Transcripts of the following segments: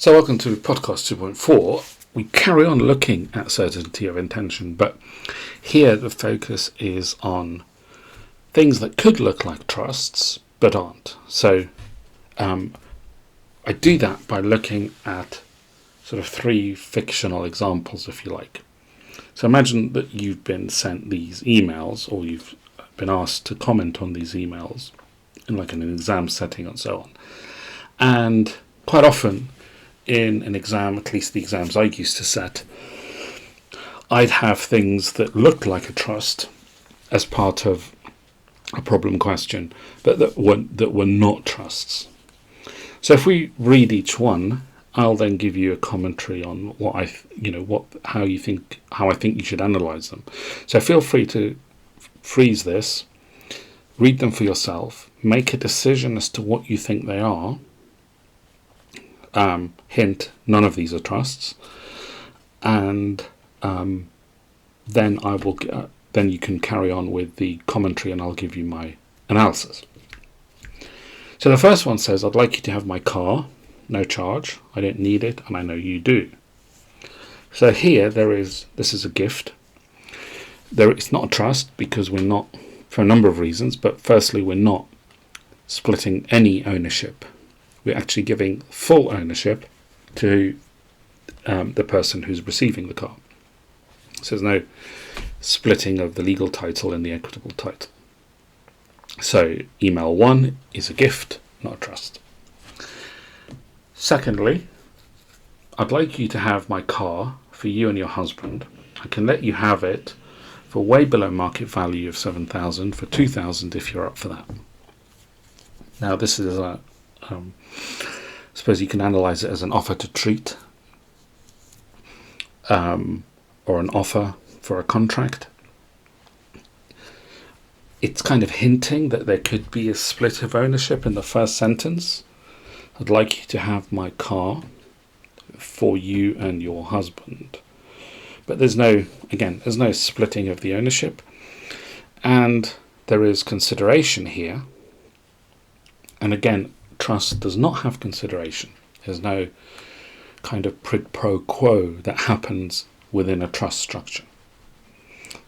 So welcome to podcast 2.4. We carry on looking at certainty of intention, but here the focus is on things that could look like trusts but aren't. So I do that by looking at sort of three fictional examples, if you like. So imagine that you've been sent these emails, or you've been asked to comment on these emails in like an exam setting and so on. And quite often in an exam, at least the exams I used to set, I'd have things that looked like a trust as part of a problem question, but that were not trusts. So if we read each one, I'll then give you a commentary on how I think you should analyze them. So feel free to freeze this, read them for yourself, make a decision as to what you think they are. Hint: none of these are trusts, and then I will. Then you can carry on with the commentary, and I'll give you my analysis. So the first one says, "I'd like you to have my car, no charge. I don't need it, and I know you do." So here this is a gift. It's not a trust because we're not, for a number of reasons. But firstly, we're not splitting any ownership. We're actually giving full ownership to the person who's receiving the car. So there's no splitting of the legal title and the equitable title. So email 1 is a gift, not a trust. Secondly, I'd like you to have my car for you and your husband. I can let you have it for way below market value of $7,000 for $2,000 if you're up for that. Now this is I suppose you can analyze it as an offer to treat, or an offer for a contract. It's kind of hinting that there could be a split of ownership in the first sentence. I'd like you to have my car for you and your husband. But there's no splitting of the ownership. And there is consideration here. And again, trust does not have consideration. There's no kind of quid pro quo that happens within a trust structure.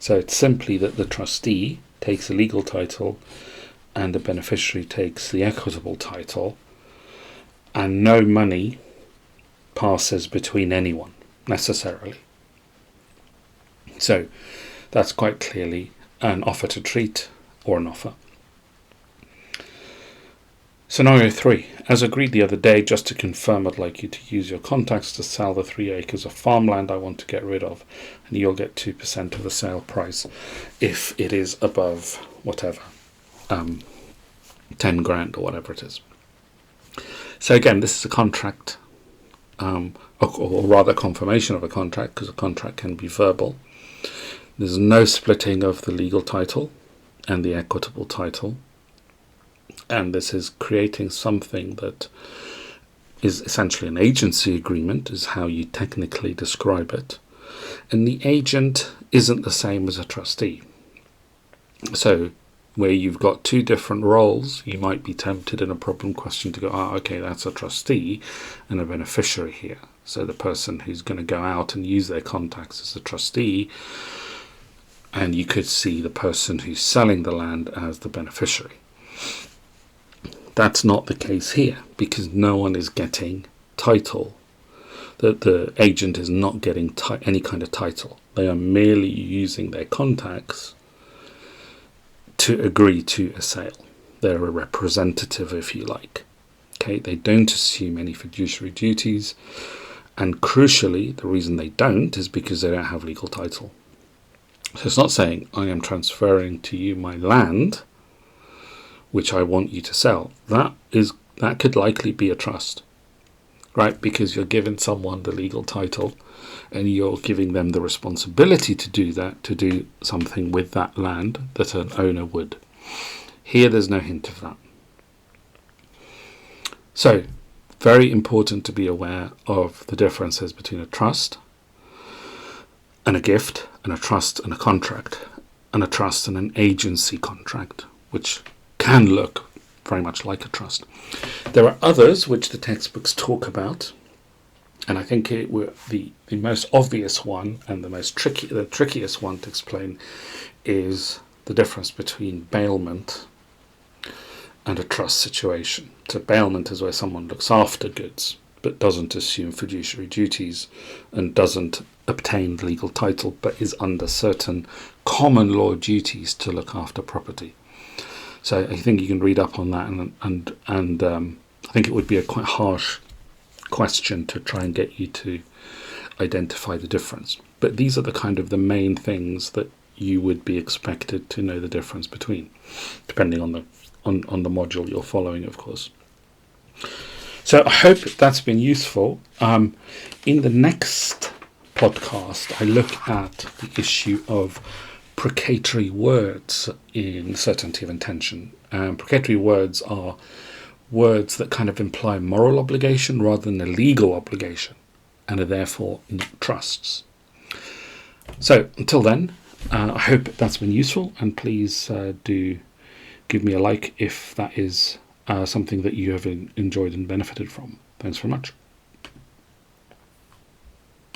So it's simply that the trustee takes a legal title and the beneficiary takes the equitable title, and no money passes between anyone necessarily. So that's quite clearly an offer to treat or an offer. Scenario 3. As agreed the other day, just to confirm, I'd like you to use your contacts to sell the 3 acres of farmland I want to get rid of, and you'll get 2% of the sale price if it is above whatever, 10 grand or whatever it is. So again, this is a contract, or rather confirmation of a contract, because a contract can be verbal. There's no splitting of the legal title and the equitable title. And this is creating something that is essentially an agency agreement, is how you technically describe it. And the agent isn't the same as a trustee. So where you've got two different roles, you might be tempted in a problem question to go, okay, that's a trustee and a beneficiary here. So the person who's going to go out and use their contacts as a trustee, and you could see the person who's selling the land as the beneficiary. That's not the case here, because no one is getting title. The agent is not getting any kind of title. They are merely using their contacts to agree to a sale. They're a representative, if you like. Okay, they don't assume any fiduciary duties, and crucially, the reason they don't is because they don't have legal title. So it's not saying, I am transferring to you my land, which I want you to sell. That could likely be a trust, right? Because you're giving someone the legal title and you're giving them the responsibility to do that, to do something with that land that an owner would. Here, there's no hint of that. So, very important to be aware of the differences between a trust and a gift, and a trust and a contract, and a trust and an agency contract, which can look very much like a trust. There are others which the textbooks talk about, And I think the most obvious one and the trickiest one to explain is the difference between bailment and a trust situation. So bailment is where someone looks after goods but doesn't assume fiduciary duties and doesn't obtain legal title, but is under certain common law duties to look after property. So I think you can read up on that, and I think it would be a quite harsh question to try and get you to identify the difference. But these are the main things that you would be expected to know the difference between, depending on the module you're following, of course. So I hope that's been useful. In the next podcast, I look at the issue of precatory words in certainty of intention. Precatory words are words that kind of imply moral obligation rather than a legal obligation, and are therefore not trusts. So until then, I hope that's been useful, and please do give me a like if that is something that you have enjoyed and benefited from. Thanks very much.